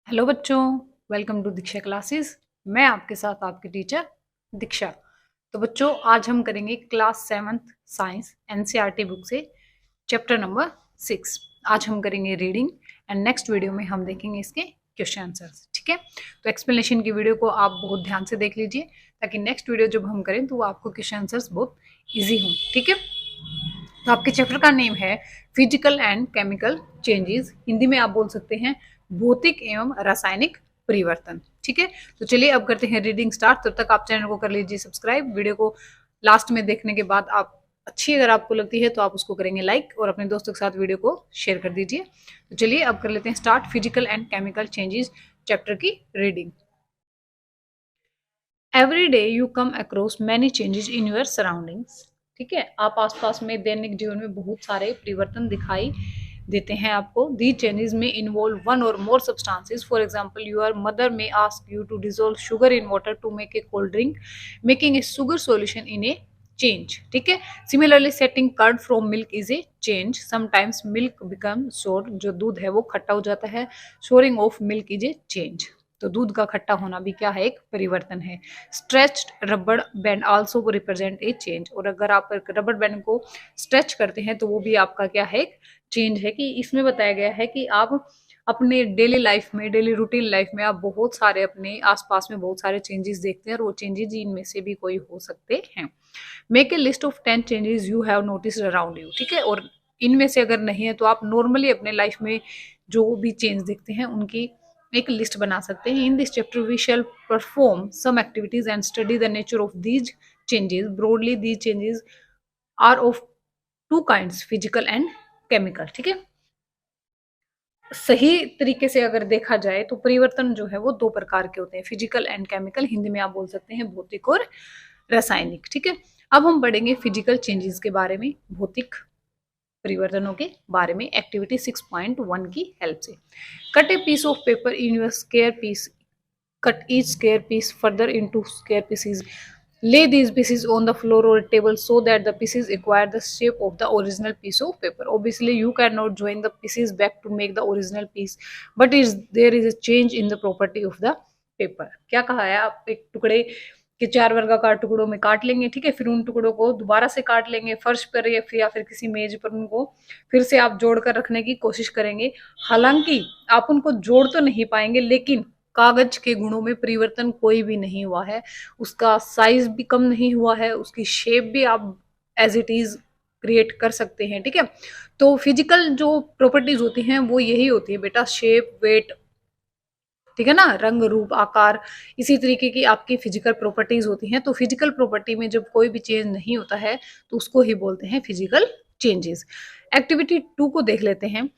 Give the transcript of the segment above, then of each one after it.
Hello बच्चों, welcome to Diksha classes. मैं आपके साथ आपकी टीचर दीक्षा। तो बच्चों, आज हम करेंगे class 7th science NCERT book से चैप्टर नंबर 6। आज हम करेंगे रीडिंग एंड नेक्स्ट वीडियो में हम देखेंगे इसके क्वेश्चन आंसर्स। ठीक है, तो एक्सप्लेनेशन की वीडियो को आप बहुत ध्यान से देख लीजिए ताकि नेक्स्ट वीडियो जब हम करें तो वो आपको क्वेश्चन आंसर्स बहुत ईजी हों। ठीक है, तो आपके चैप्टर का नेम है physical and chemical changes. Hindi में आप बोल सकते हैं भौतिक एवं रासायनिक परिवर्तन। ठीक है, तो चलिए अब करते हैं रीडिंग स्टार्ट। तब तक आप चैनल को कर लीजिए सब्सक्राइब। वीडियो को लास्ट में देखने के बाद आप अच्छी अगर आपको लगती है तो आप उसको करेंगे लाइक और अपने दोस्तों के साथ वीडियो को शेयर कर दीजिए। तो चलिए अब कर लेते हैं start physical and chemical changes chapter की reading. Every day you come across many changes in your surroundings. ठीक है, आप आसपास में दैनिक जीवन में बहुत सारे परिवर्तन दिखाई देते हैं आपको। दी चेंजेस में इन्वॉल्व वन और more substances. For example, your mother may ask you to dissolve sugar in water to make a cold drink, making a sugar solution in a change. ठीक है, similarly setting curd from milk is a change. Sometimes milk become sour, जो दूध है वो खट्टा हो जाता है। Souring of milk is a change, तो दूध का खट्टा होना भी क्या है, एक परिवर्तन है। स्ट्रेच्ड रबड़ band also represent a change, और अगर आप रबड़ बैंड को स्ट्रेच करते हैं तो वो भी आपका क्या है, एक चेंज है। कि इसमें बताया गया है कि आप अपने डेली लाइफ में, डेली रूटीन लाइफ में आप बहुत सारे अपने आसपास में बहुत सारे चेंजेस देखते हैं और वो चेंजेस इनमें से भी कोई हो सकते हैं। Make a list of 10 changes you have noticed around you. ठीक है, और इनमें से अगर नहीं है तो आप नॉर्मली अपने लाइफ में जो भी चेंज देखते हैं उनकी एक लिस्ट बना सकते हैं। In this chapter we shall perform some activities and study the nature of these changes. Broadly these changes are of two kinds, physical and chemical. ठीक है, सही तरीके से अगर देखा जाए तो परिवर्तन जो है वो दो प्रकार के होते हैं, फिजिकल एंड केमिकल। हिंदी में आप बोल सकते हैं भौतिक और रासायनिक। ठीक है, अब हम पढ़ेंगे फिजिकल चेंजेस के बारे में, भौतिक परिवर्तनों के बारे में, एक्टिविटी 6.1 की हेल्प से। Cut a piece of paper in your square piece, cut each square piece further into square pieces. Lay these pieces on the floor or table so that the pieces acquire the shape of the original piece of paper. Obviously, you cannot join the pieces back to make the original piece, but there is a change in the property of the paper. क्या कहा है, आप एक टुकड़े के 4 वर्गाकार टुकड़ों में काट लेंगे। ठीक है, फिर उन टुकड़ों को दोबारा से काट लेंगे फर्श पर या फिर किसी मेज पर, उनको फिर से आप जोड़कर रखने की कोशिश करेंगे। हालांकि आप उनको जोड़ तो नहीं पाएंगे, लेकिन कागज के गुणों में परिवर्तन कोई भी नहीं हुआ है। उसका साइज भी कम नहीं हुआ है, उसकी शेप भी आप एज इट इज क्रिएट कर सकते हैं। ठीक है, तो फिजिकल जो प्रॉपर्टीज होती हैं वो यही होती है बेटा, शेप, वेट, ठीक है ना, रंग, रूप, आकार, इसी तरीके की आपकी फिजिकल प्रॉपर्टीज होती हैं। तो फिजिकल प्रॉपर्टी में जब कोई भी चेंज नहीं होता है तो उसको ही बोलते हैं फिजिकल चेंजेस। एक्टिविटी 2 को देख लेते हैं।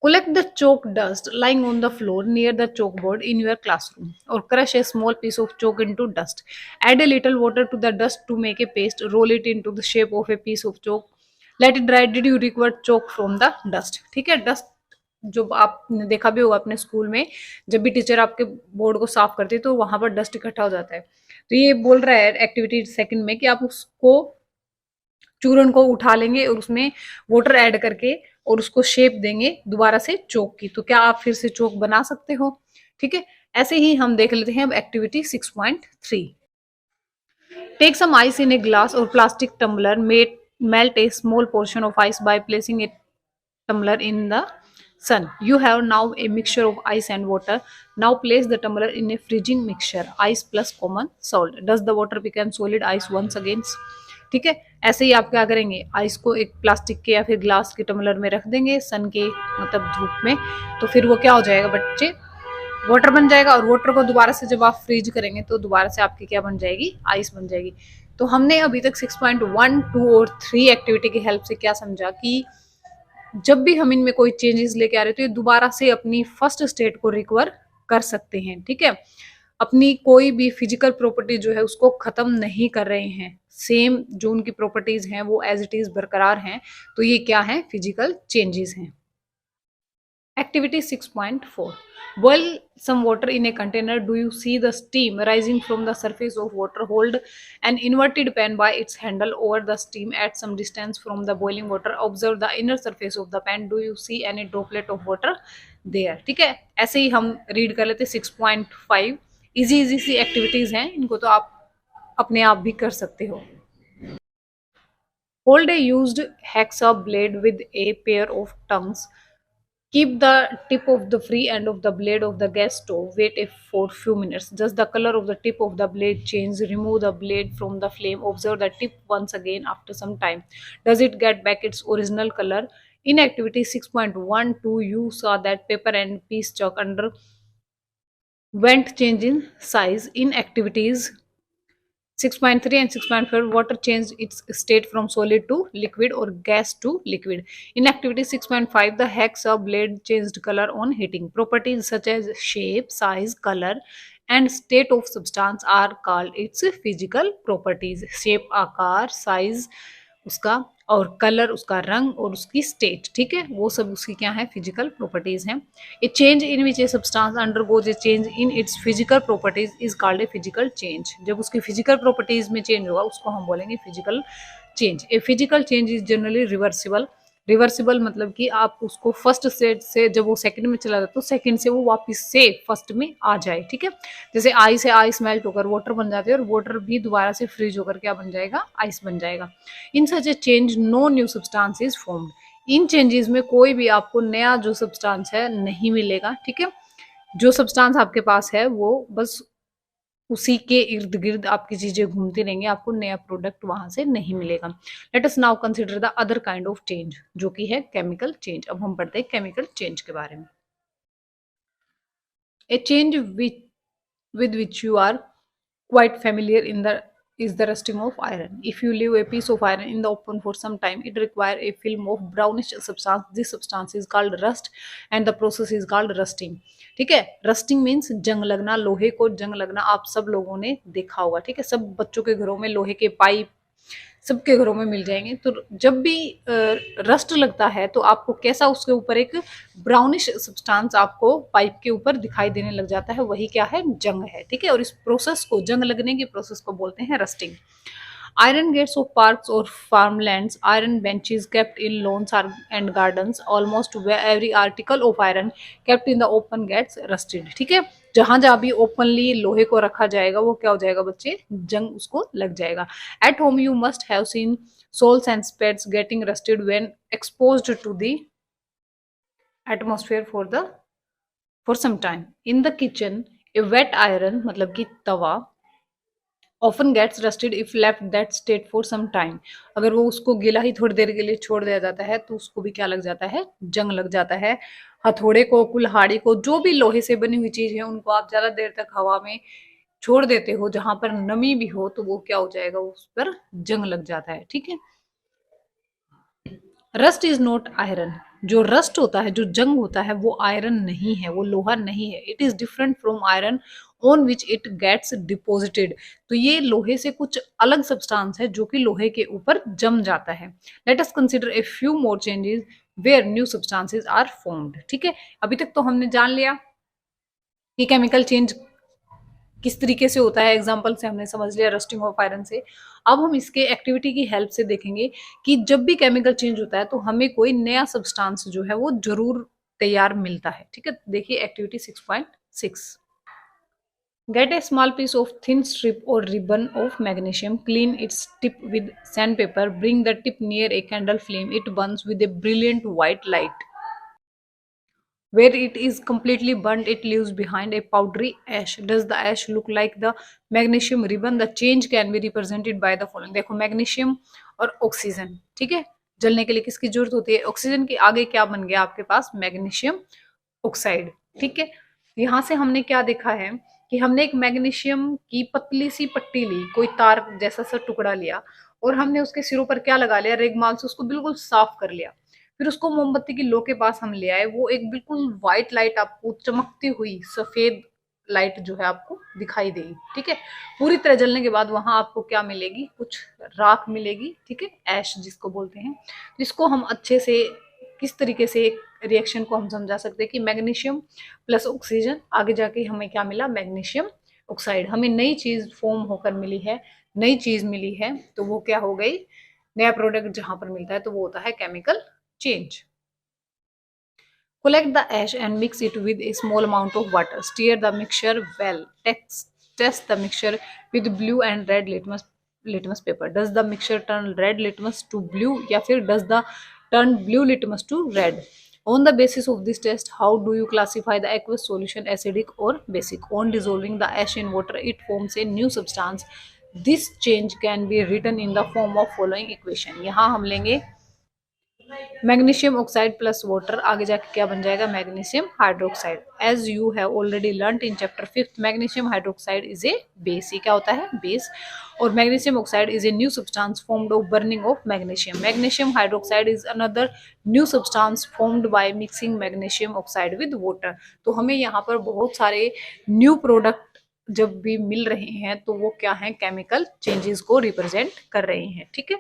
Collect the chalk dust lying on the floor near the chalkboard in your classroom, or crush a small piece of chalk into dust. Add a little water to the dust to make a paste. Roll it into the shape of a piece of chalk. Let it dry. Did you recover chalk from the dust? ठीक है, dust जो आपने देखा भी होगा अपने school में, जब भी टीचर आपके बोर्ड को साफ करती है तो वहां पर डस्ट इकट्ठा हो जाता है। तो ये बोल रहा है एक्टिविटी सेकंड में कि आप उसको, चूर्ण को उठा लेंगे और उसमें वाटर ऐड करके और उसको शेप देंगे दोबारा से चौक की, तो क्या आप फिर से चौक बना सकते हो। ठीक है, ऐसे ही हम देख लेते हैं अब activity 6.3। Take some ice in a glass और plastic tumbler, melt a small portion of ice by placing a tumbler in the sun. You have now a mixture of ice and water. Now place the tumbler in a freezing mixture, ice plus common salt. Does the water become solid ice once again? ठीक है, ऐसे ही आप क्या करेंगे, ice को एक plastic के या फिर ग्लास के टम्बलर में रख देंगे सन के मतलब धूप में, तो फिर वो क्या हो जाएगा बच्चे, वाटर बन जाएगा। और वाटर को दोबारा से जब आप फ्रीज करेंगे तो दोबारा से आपकी क्या बन जाएगी, आइस बन जाएगी। तो हमने अभी तक 6.1, 2 और 3 एक्टिविटी की हेल्प से क्या समझा कि जब भी हम इनमें कोई चेंजेस लेके आ रहे हैं तो ये दोबारा से अपनी फर्स्ट स्टेट को रिकवर कर सकते हैं। ठीक है, अपनी कोई भी फिजिकल प्रॉपर्टी जो है उसको खत्म नहीं कर रहे हैं, सेम जो उनकी प्रॉपर्टीज हैं वो एज इट इज बरकरार हैं। तो ये क्या है, फिजिकल चेंजेस हैं। Activity 6.4. Boil some water in a container. Do you see the steam rising from the surface of water? Hold an inverted pan by its handle over the steam at some distance from the boiling water. Observe the inner surface of the pan. Do you see any droplet of water? There. ठीक है, ऐसे ही हम read कर लेते 6.5। Easy easy सी activities हैं, इनको तो आप अपने आप भी कर सकते हो। Hold a used hacksaw blade with a pair of tongues. Keep the tip of the free end of the blade of the gas stove. Wait for few minutes. Does the color of the tip of the blade change? Remove the blade from the flame. Observe the tip once again after some time. Does it get back its original color? In activity 6.12, you saw that paper and piece chalk under went change in size. In activities 6.3 and 6.4, water changed its state from solid to liquid or gas to liquid. In activity 6.5, the hacksaw blade changed color on heating. Properties such as shape, size, color, and state of substance are called its physical properties. Shape, आकार, size उसका, और colour उसका, रंग, और उसकी state, ठीक है, वो सब उसकी क्या है, फिजिकल प्रॉपर्टीज हैं। ए change in which a substance undergoes A change in its physical properties is called a physical change. जब उसकी फिजिकल प्रॉपर्टीज में चेंज होगा उसको हम बोलेंगे physical change. A physical change is generally reversible. Reversible मतलब कि आप उसको फर्स्ट स्टेट से जब वो सेकंड में चला जाता है तो सेकंड से वो वापस से फर्स्ट में आ जाए। ठीक है, जैसे आई से आइस मेल्ट होकर वाटर बन जाती है, और वाटर भी दोबारा से फ्रीज होकर क्या बन जाएगा, आइस बन जाएगा। In such a change no new substance is formed. इन चेंजेस में कोई भी आपको नया जो सब्सटेंस है नहीं मिलेगा। ठीक है, जो सब्सटेंस आपके पास है वो बस उसी के इर्द गिर्द आपकी चीजें घूमती रहेंगी, आपको नया प्रोडक्ट वहां से नहीं मिलेगा। Let us now consider the other kind of change, जो कि है केमिकल चेंज। अब हम पढ़ते हैं केमिकल चेंज के बारे में। A change with which you are quite familiar in the is the rusting of iron. If you leave a piece of iron in the open for some time, it requires a film of brownish substance. This substance is called rust, and the process is called rusting. ठीक है, rusting means जंग लगना, लोहे को जंग लगना। आप सब लोगों ने देखा होगा, ठीक है, सब बच्चों के घरों में लोहे के पाइप सबके घरों में मिल जाएंगे। तो जब भी रस्ट लगता है तो आपको कैसा उसके ऊपर एक ब्राउनिश सब्सटेंस आपको पाइप के ऊपर दिखाई देने लग जाता है, वही क्या है, जंग है। ठीक है, और इस प्रोसेस को, जंग लगने की प्रोसेस को बोलते हैं rusting. Iron gates of parks or farmlands, iron benches kept in lawns and gardens, almost where every article of iron kept in the open gets rusted. ठीक है, जहां जहां भी ओपनली लोहे को रखा जाएगा वो क्या हो जाएगा बच्चे, जंग उसको लग जाएगा। At home you must have seen soles and spades getting rusted when exposed to the atmosphere for some time. In the kitchen, a wet iron मतलब कि तवा often gets rusted if left that state for some time. अगर वो उसको गीला ही थोड़ी देर के लिए छोड़ दिया जाता है तो उसको भी क्या लग जाता है, जंग लग जाता है। हथौड़े को, कुल्हाड़ी को, जो भी लोहे से बनी हुई चीज है उनको आप ज्यादा देर तक हवा में छोड़ देते हो जहां पर नमी भी हो तो वो क्या हो जाएगा, उस पर जंग लग जाता है। ठीक है, रस्ट इज नॉट आयरन। जो रस्ट होता है, जो जंग होता है, वो आयरन नहीं है, वो लोहा नहीं है। It is different from iron on which it gets deposited. तो ये लोहे से कुछ अलग सब्सटेंस है जो कि लोहे के ऊपर जम जाता है। Let us consider a few more changes where new substances are formed. ठीक है, अभी तक तो हमने जान लिया कि केमिकल चेंज किस तरीके से होता है, एग्जाम्पल से हमने समझ लिया, रस्टिंग ऑफ आयरन से। अब हम इसके एक्टिविटी की हेल्प से देखेंगे कि जब भी केमिकल चेंज होता है तो हमें कोई नया सब्सटेंस जो है वो जरूर तैयार मिलता है। ठीक है, देखिए activity 6.6। Get a small piece of thin strip or ribbon of magnesium, clean its tip with sandpaper, bring the tip near a candle flame, it burns with a brilliant white light. Where it is completely burnt, it leaves behind a powdery ash. Does the ash look like the magnesium ribbon? The change can be represented by the following. देखो, magnesium और oxygen, ठीक है, जलने के लिए किसकी जरूरत होती है, ऑक्सीजन की। आगे क्या बन गया आपके पास, मैग्नीशियम ऑक्साइड। ठीक है, यहाँ से हमने क्या देखा है कि हमने एक मैग्नीशियम की पतली सी पट्टी ली, कोई तार जैसा सा टुकड़ा लिया, और हमने उसके सिरों पर क्या लगा लिया, रेगमाल से उसको बिल्कुल साफ कर लिया। फिर उसको मोमबत्ती की लो के पास हम ले आए, वो एक बिल्कुल व्हाइट लाइट, आपको चमकती हुई सफेद लाइट जो है आपको दिखाई देगी। ठीक है, पूरी तरह जलने के बाद वहां आपको क्या मिलेगी, कुछ राख मिलेगी। ठीक है, ऐश जिसको बोलते हैं। जिसको हम अच्छे से किस तरीके से एक रिएक्शन को हम समझा सकते हैं कि मैग्नीशियम प्लस ऑक्सीजन, आगे जाके हमें क्या मिला, मैग्नीशियम ऑक्साइड। हमें नई चीज फॉर्म होकर मिली है, नई चीज मिली है, तो वो क्या हो गई, नया प्रोडक्ट जहां पर मिलता है तो वो होता है chemical change. Collect the ash and mix it with a small amount of water. Stir the mixture well. Test the mixture with blue and red litmus paper. Does the mixture turn red litmus to blue या फिर does the turn blue litmus to red? On the basis of this test, how do you classify the aqueous solution acidic or basic? On dissolving the ash in water, it forms a new substance. This change can be written in the form of following equation. यहाँ हम लेंगे magnesium oxide plus water, आगे जाके क्या बन जाएगा, magnesium hydroxide. As you have already learn in chapter 5, magnesium hydroxide is a base. ये क्या होता है, बेस. और magnesium oxide is a new substance formed of burning of magnesium. Magnesium hydroxide is another new substance formed by mixing magnesium oxide with water. तो हमें यहाँ पर बहुत सारे न्यू प्रोडक्ट जब भी मिल रहे हैं तो वो क्या है, केमिकल चेंजेस को रिप्रेजेंट कर रहे हैं. ठीक है.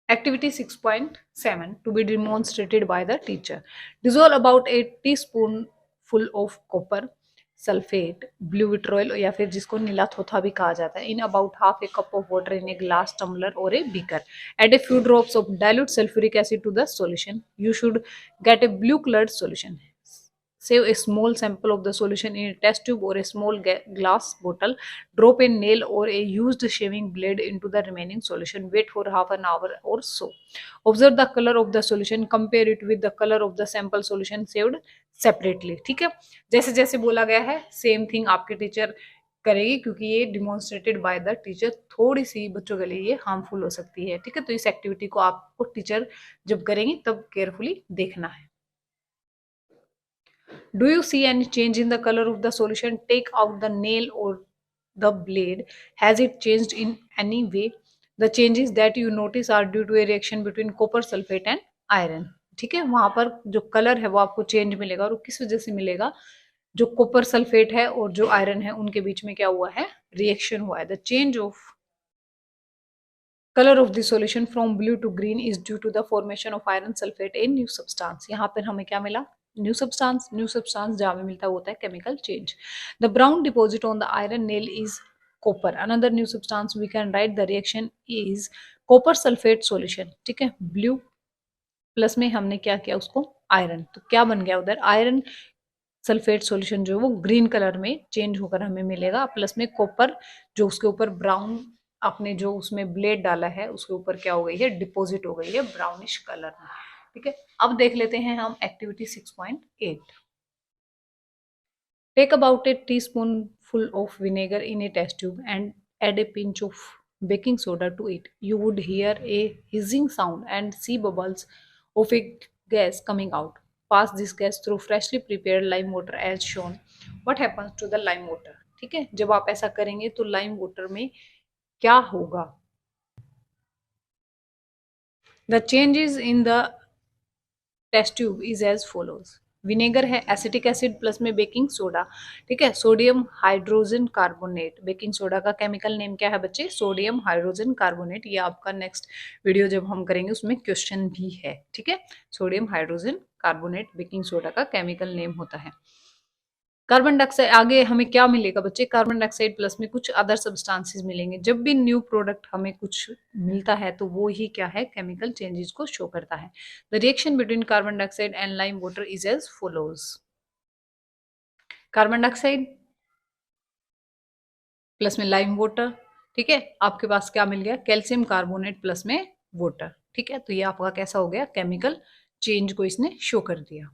Activity 6.7 to be demonstrated by the teacher. Dissolve about a teaspoonful of copper sulfate, blue vitriol या फिर जिसको नीला थोथा भी कहा जाता है, in about half a cup of water in a glass tumbler or a beaker. Add a few drops of dilute sulfuric acid to the solution. You should get a blue colored solution. Save a small sample of the solution in a test tube or a small glass bottle. Drop a nail or a used shaving blade into the remaining solution. Wait for half an hour or so. Observe the color of the solution. Compare it with the color of the sample solution saved separately. ठीक है, जैसे जैसे बोला गया है same thing आपके teacher करेगी, क्योंकि ये डिमॉन्स्ट्रेटेड बाय द टीचर थोड़ी सी बच्चों के लिए ये हार्मफुल हो सकती है. ठीक है, तो इस एक्टिविटी को आपको टीचर जब करेंगे तब केयरफुली देखना है. Do you see any change in the color of the solution? Take out the nail or the blade. Has it changed in any way? The changes that you notice are due to a reaction between copper sulfate and iron. ठीक है, वहां पर जो colour है वो आपको change मिलेगा, और किस वजह से मिलेगा, जो कॉपर सल्फेट है और जो आयरन है उनके बीच में क्या हुआ है, रिएक्शन हुआ है. The change of color of the solution from blue to green is due to the formation of iron sulfate in new substance. यहाँ पर हमें क्या मिला, न्यू सब्सटेंस. न्यू सब्सटेंस जहाँ में मिलता है होता है chemical change. The brown deposit on the iron nail is copper. Another new substance we can write the reaction is copper sulphate solution. ठीक है, ब्लू प्लस में हमने क्या किया उसको आयरन, तो क्या बन गया उधर, आयरन सल्फेट सॉल्यूशन जो वो ग्रीन कलर में चेंज होकर हमें मिलेगा, प्लस में कॉपर जो उसके ऊपर ब्राउन आपने जो उसमें ब्लेड डाला है उसके ऊपर क्या हो गई है, डिपॉजिट हो गई है ब्राउनिश कलर में. ठीक है, अब देख लेते हैं हम activity 6.8. Take about a teaspoonful of vinegar in a test tube and add a pinch of baking soda to it. You would hear a hissing sound and see bubbles of a gas coming out. Pass this gas through freshly prepared lime water as shown. What happens to the lime water? ठीक है, जब आप ऐसा करेंगे तो lime water में क्या होगा. The changes in the test tube is as follows. Vinegar है, एसिटिक एसिड प्लस में बेकिंग सोडा. ठीक है, sodium hydrogen carbonate. Baking soda का केमिकल नेम क्या है बच्चे, सोडियम हाइड्रोजन कार्बोनेट. ये आपका नेक्स्ट वीडियो जब हम करेंगे उसमें क्वेश्चन भी है. ठीक है, sodium hydrogen carbonate baking soda का केमिकल नेम होता है. कार्बन डाइऑक्साइड, आगे हमें क्या मिलेगा बच्चे, कार्बन डाइऑक्साइड प्लस में कुछ अदर सब्सटेंसेस मिलेंगे. जब भी न्यू प्रोडक्ट हमें कुछ मिलता है तो वो ही क्या है, केमिकल चेंजेस को शो करता है. The reaction between carbon dioxide and lime water is as follows. Carbon dioxide plus में लाइम वाटर. ठीक है, आपके पास क्या मिल गया, कैल्शियम कार्बोनेट प्लस में वाटर. ठीक है, तो ये आपका कैसा हो गया, केमिकल चेंज को इसने शो कर दिया.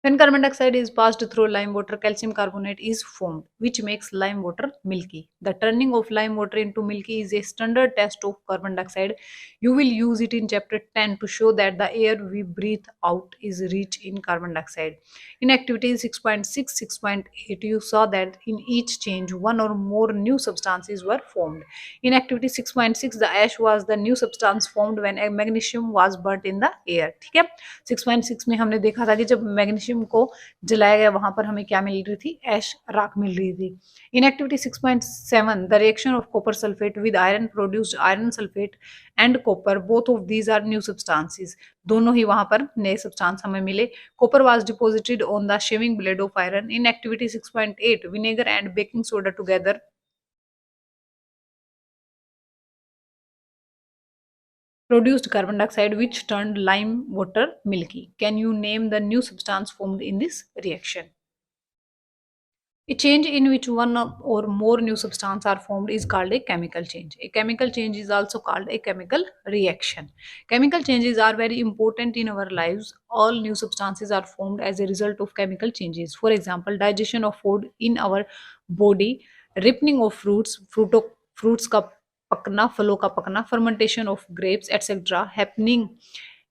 When carbon dioxide is passed through lime water, calcium carbonate is formed, which makes lime water milky. The turning of lime water into milky is a standard test of carbon dioxide. You will use it in chapter 10 to show that the air we breathe out is rich in carbon dioxide. In activity 6.6, 6.8, you saw that in each change, one or more new substances were formed. In activity 6.6, the ash was the new substance formed when a magnesium was burnt in the air. ठीक है, 6.6 में हमने देखा था कि जब magnesium को जलाया गया वहां पर हमें क्या मिल रही थी, ऐश राख मिल रही थी. In activity 6.7, the reaction of copper sulphate with iron produced iron sulphate and copper. Both of these are new substances. दोनों ही वहां पर नए सब्सटेंस हमें मिले. Copper was deposited on the shaving blade of iron. In activity 6.8, vinegar and baking soda together produced carbon dioxide which turned lime water milky. Can you name the new substance formed in this reaction? A change in which one or more new substances are formed is called a chemical change. A chemical change is also called a chemical reaction. Chemical changes are very important in our lives. All new substances are formed as a result of chemical changes. For example, digestion of food in our body, ripening of fruits का पकना, फलों का पकना, fermentation of grapes, etc. happening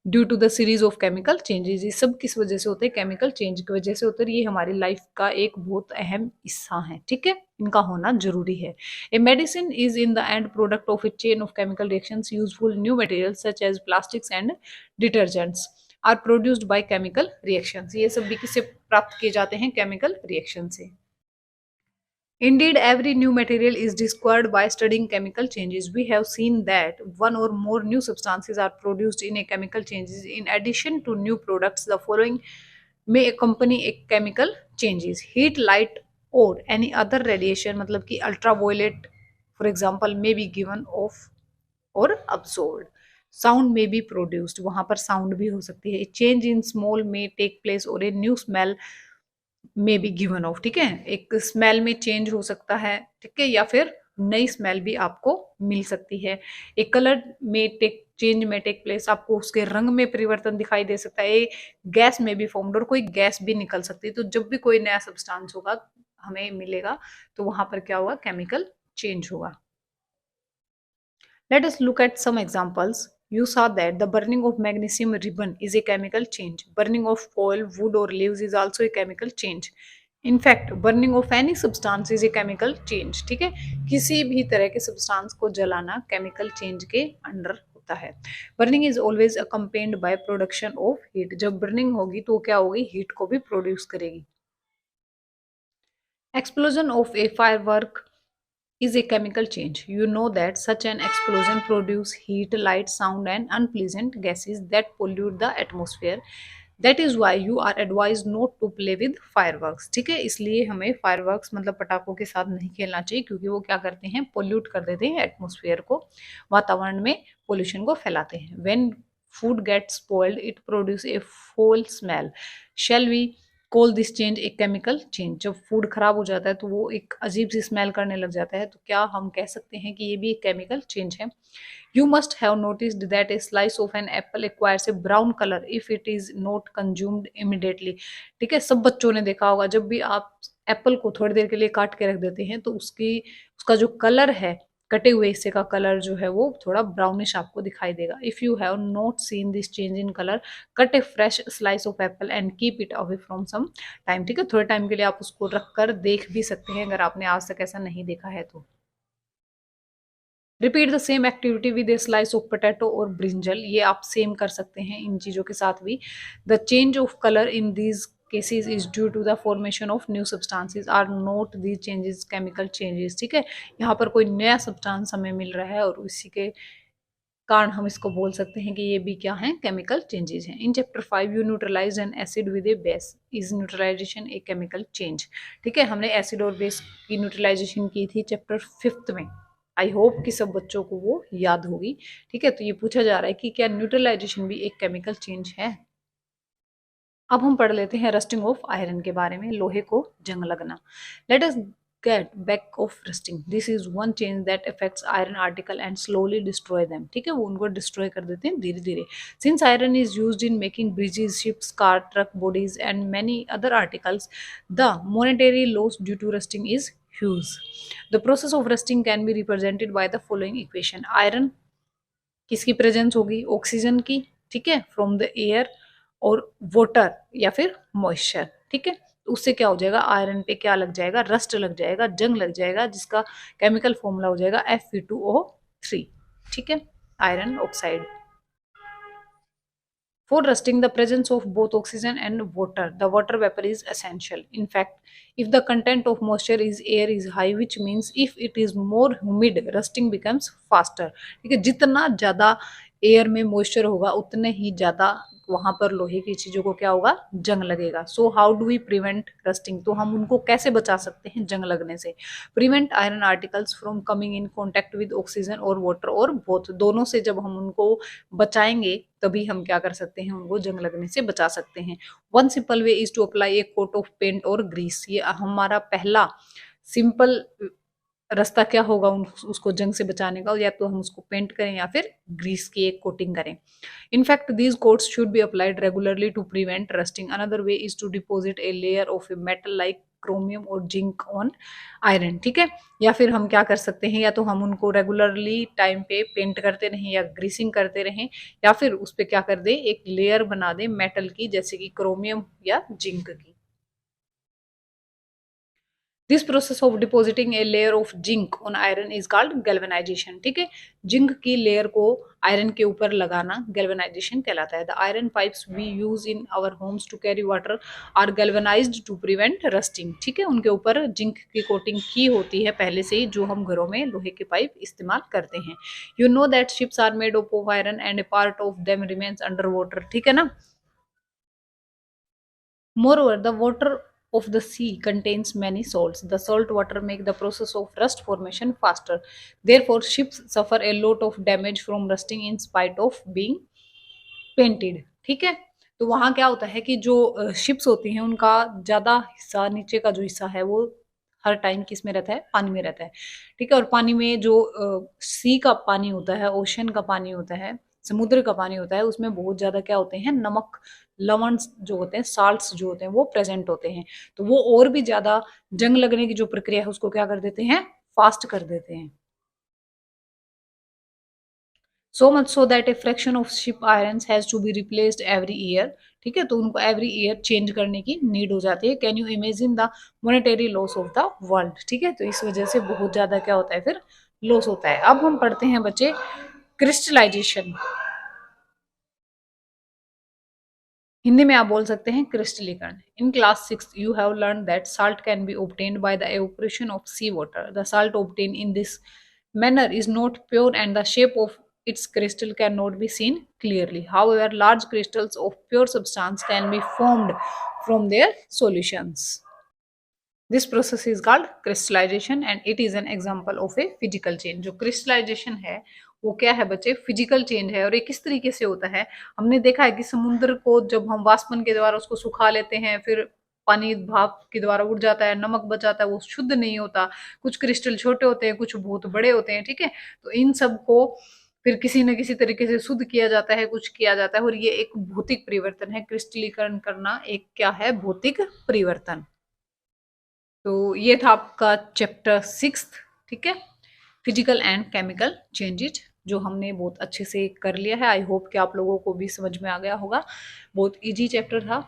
due to the series of chemical changes. ये सब किस वजह से होते हैं? केमिकल चेंज की वजह से होते हैं। ये हमारी लाइफ का एक बहुत अहम हिस्सा है, ठीक है, इनका होना जरूरी है। A medicine is in the end product of a chain of chemical reactions. Useful new materials such as plastics and detergents are produced by chemical reactions. ये सब भी किससे प्राप्त किए जाते हैं? केमिकल रिएक्शन से। Indeed, every new material is discovered by studying chemical changes. We have seen that one or more new substances are produced in a chemical changes. In addition to new products, the following may accompany a chemical changes: heat, light, or any other radiation. मतलब कि ultraviolet, for example, may be given off or absorbed. Sound may be produced. वहाँ पर sound भी हो सकती है. A change in smell may take place or a new smell में be given of, ठीक है, एक स्मेल में चेंज हो सकता है, ठीक है, या फिर नई स्मेल भी आपको मिल सकती है। एक कलर में टेक प्लेस, आपको उसके रंग में परिवर्तन दिखाई दे सकता है। गैस में भी फॉर्म्ड, और कोई गैस भी निकल सकती है। तो जब भी कोई नया सब्सटेंस होगा हमें मिलेगा तो वहां पर क्या होगा? केमिकल चेंज होगा। Let us look at some examples. You saw that the burning of magnesium ribbon is a chemical change. Burning of coal, wood, or leaves is also a chemical change. In fact, burning of any substance is a chemical change. ठीक है, किसी भी तरह के substance को जलाना chemical change के under होता है। Burning is always accompanied by production of heat. जब burning होगी तो क्या होगी? Heat को भी produce करेगी। Explosion of a firework is a chemical change. You know that such an explosion produces heat, light, sound, and unpleasant gases that pollute the atmosphere. That is why you are advised not to play with fireworks. ठीक है, इसलिए हमें fireworks मतलब पटाखों के साथ नहीं खेलना चाहिए, क्योंकि वो क्या करते हैं? पोल्यूट कर देते हैं एटमोसफेयर को, वातावरण में पोल्यूशन को फैलाते हैं। When food gets spoiled, it produces a foul smell. Shall we call this change A chemical change? जब फूड खराब हो जाता है तो वो एक अजीब सी स्मेल करने लग जाता है, तो क्या हम कह सकते हैं कि ये भी एक केमिकल चेंज है? You must have noticed that a slice of an apple acquires a brown colour if it is not consumed immediately. ठीक है, सब बच्चों ने देखा होगा, जब भी आप एप्पल को थोड़ी देर के लिए काट के रख देते हैं तो उसका जो कलर है, कटे हुए हिस्से का कलर जो है वो थोड़ा ब्राउनिश आपको दिखाई देगा। If you have not seen this change in colour, cut a fresh slice of apple and keep it away from some time. ठीक है, थोड़े टाइम के लिए आप उसको रख कर देख भी सकते हैं अगर आपने आज तक ऐसा नहीं देखा है तो। Repeat the same activity with A slice of potato और ब्रिंजल। ये आप सेम कर सकते हैं इन चीज़ों के साथ भी। The change of colour in these cases is due to the formation of new substances are not these changes chemical changes। ठीक है, यहाँ पर कोई नया सब्सटेंस हमें मिल रहा है और इसी के कारण हम इसको बोल सकते हैं कि ये भी क्या है? केमिकल चेंजेस हैं। In chapter 5 you neutralise an acid with a base, is neutralisation a chemical change. ठीक है, हमने एसिड और बेस की न्यूट्रलाइजेशन की थी चैप्टर 5 में। आई होप कि सब बच्चों को वो याद होगी। ठीक है, तो ये पूछा जा रहा है कि क्या न्यूट्रलाइजेशन भी एक केमिकल चेंज है? अब हम पढ़ लेते हैं रस्टिंग ऑफ आयरन के बारे में, लोहे को जंग लगना। Let us get back of rusting. This is one change that affects iron article and slowly destroy them. ठीक है, वो उनको डिस्ट्रॉय कर देते हैं धीरे धीरे। Since iron is used in making bridges, ships, car, truck bodies and many other articles, the monetary loss due to rusting is huge. The process of rusting can be represented by the following equation. Iron किसकी presence होगी? Oxygen की, ठीक है, from the air, और water या फिर moisture. ठीक है, तो उससे क्या हो जाएगा? आयरन पे क्या लग जाएगा? रस्ट लग जाएगा, जंग लग जाएगा, जिसका केमिकल फॉर्मूला हो जाएगा Fe2O3। ठीक है, iron oxide. For rusting, the presence of both oxygen and water, the water vapor is essential. In fact, if the content of moisture is air is high, which means if it is more humid, rusting becomes faster. ठीक है, जितना ज़्यादा air में moisture होगा उतने ही ज्यादा वहां पर लोहे की चीजों को क्या होगा, जंग लगेगा। So how do we prevent rusting, तो हम उनको कैसे बचा सकते हैं जंग लगने से। Prevent iron articles from coming in contact with oxygen और वाटर, और बोथ दोनों से जब हम उनको बचाएंगे तभी हम क्या कर सकते हैं, उनको जंग लगने से बचा सकते हैं। One simple way is to apply a coat of paint और ग्रीस, ये हमारा पहला सिंपल रास्ता क्या होगा उसको जंग से बचाने का, या तो हम उसको पेंट करें या फिर ग्रीस की एक कोटिंग करें। In fact, these coats should be applied regularly to prevent rusting. Another way is to deposit a layer of a metal like chromium और जिंक ऑन आयरन, ठीक है। या फिर हम क्या कर सकते हैं, या तो हम उनको रेगुलरली टाइम पे पेंट करते रहें या ग्रीसिंग करते रहें, या फिर उस पर क्या कर दें, एक लेयर बना दें मेटल की, जैसे कि क्रोमियम या जिंक की। This process of depositing a layer of zinc on iron is called galvanisation, ठीक है। जिंक की लेयर को आयरन के ऊपर लगाना गैल्वेनाइजेशन कहलाता है। The iron pipes we use in our homes to carry water are galvanised to prevent rusting, ठीक है। उनके ऊपर जिंक की कोटिंग की होती है पहले से ही, जो हम घरों में लोहे के पाइप इस्तेमाल करते हैं। You know that ships are made of iron and a part of them remains under water, ठीक है ना। Moreover, the water of the sea contains many salts. The salt water make the process of rust formation faster. Therefore, ships suffer a lot of damage from rusting in spite of being painted. ठीक है, तो वहां क्या होता है कि जो ships होती हैं उनका ज्यादा हिस्सा, नीचे का जो हिस्सा है वो हर टाइम किस में रहता है, पानी में रहता है, ठीक है। और पानी में जो सी का पानी होता है, ओशन का पानी होता है, समुद्र का पानी होता है, उसमें बहुत ज्यादा क्या होते हैं, नमक, लवण जो होते हैं, साल्ट्स जो होते हैं वो प्रेजेंट होते हैं। तो वो और भी ज्यादा जंग लगने की जो प्रक्रिया है उसको क्या कर देते हैं, फास्ट कर देते हैं। So much so that a fraction of ship irons has to be replaced every year, ठीक है। तो उनको एवरी ईयर चेंज करने की नीड हो जाती है। Can you imagine the monetary loss of the world, ठीक है। तो इस वजह से बहुत ज्यादा क्या होता है, फिर लॉस होता है। अब हम पढ़ते हैं बच्चे क्रिस्टलाइजेशन। हिंदी में आप बोल सकते हैं क्रिस्टलीकरण। In class 6 you have learn that salt can be obtained by the evaporation of sea water. The salt obtained in this manner is not pure and the shape of its crystal cannot be seen clearly. However, large crystals of pure substance can be formed from their solutions. This process is called crystallization and it is an example of a physical change. जो crystallization है वो क्या है बच्चे, physical change है। और ये किस तरीके से होता है, हमने देखा है कि समुद्र को जब हम वाष्पन के द्वारा उसको सुखा लेते हैं, फिर पानी भाप के द्वारा उड़ जाता है, नमक बच जाता है, वो शुद्ध नहीं होता। कुछ क्रिस्टल छोटे होते हैं, कुछ बहुत बड़े होते हैं, ठीक है। तो इन सब को फिर किसी न किसी तरीके से शुद्ध किया जाता है, कुछ किया जाता है, और ये एक भौतिक परिवर्तन है। क्रिस्टलीकरण करना एक क्या है, भौतिक परिवर्तन। तो ये था आपका चैप्टर 6, ठीक है, फिजिकल एंड केमिकल चेंजेज, जो हमने बहुत अच्छे से कर लिया है। आई होप कि आप लोगों को भी समझ में आ गया होगा। बहुत इजी चैप्टर था,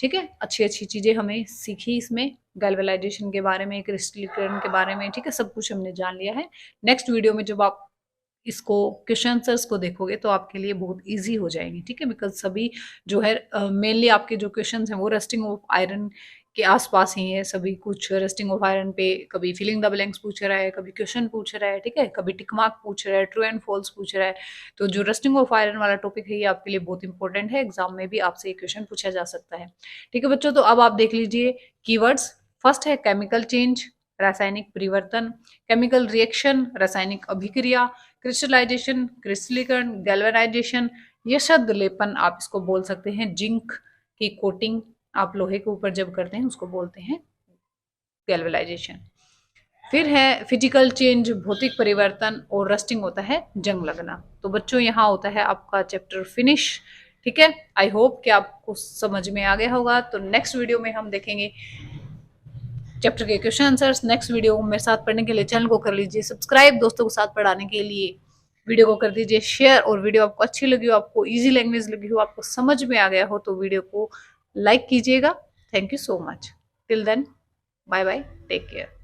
ठीक है। अच्छी अच्छी चीजें हमें सीखी इसमें, गैल्वेनाइजेशन के बारे में, क्रिस्टलीकरण के बारे में, ठीक है, सब कुछ हमने जान लिया है। नेक्स्ट वीडियो में जब आप इसको क्वेश्चन आंसर्स को देखोगे तो आपके लिए बहुत इजी हो जाएंगे, ठीक है। बिकॉज सभी जो है मेनली आपके जो क्वेश्चंस हैं वो रस्टिंग ऑफ आयरन के आसपास ही है। सभी कुछ रस्टिंग ऑफ आयरन पे कभी फिलिंग द ब्लैंक्स पूछ रहा है, कभी क्वेश्चन पूछ रहा है, ठीक है, कभी टिक मार्क पूछ रहा है, ट्रू एंड फॉल्स पूछ रहा है। तो जो रस्टिंग ऑफ आयरन वाला टॉपिक है ये आपके लिए बहुत इंपॉर्टेंट है, एग्जाम में भी आपसे ये क्वेश्चन पूछा जा सकता है, ठीक है बच्चों। तो अब आप देख लीजिए कीवर्ड्स। फर्स्ट है केमिकल चेंज, रासायनिक परिवर्तन, केमिकल रिएक्शन, रासायनिक अभिक्रिया, क्रिस्टलाइजेशन, क्रिस्टलीकरण, गैल्वेनाइजेशन, यशद लेपन आप इसको बोल सकते हैं, जिंक की कोटिंग आप लोहे के ऊपर जब करते हैं उसको बोलते हैं गैल्वेनाइजेशन। फिर है फिजिकल चेंज, भौतिक परिवर्तन, और रस्टिंग होता है जंग लगना। तो बच्चों यहाँ होता है आपका चैप्टर फिनिश, ठीक है। आई होप कि आपको समझ में आ गया होगा। तो नेक्स्ट वीडियो में हम देखेंगे चैप्टर के क्वेश्चन आंसर्स। नेक्स्ट वीडियो मेरे साथ पढ़ने के लिए चैनल को कर लीजिए सब्सक्राइब, दोस्तों के साथ पढ़ाने के लिए वीडियो को कर दीजिए शेयर, और वीडियो आपको अच्छी लगी हो, आपको इजी लैंग्वेज लगी हो, आपको समझ में आ गया हो तो वीडियो को लाइक कीजिएगा। Thank you so much. Till then, bye bye, take care.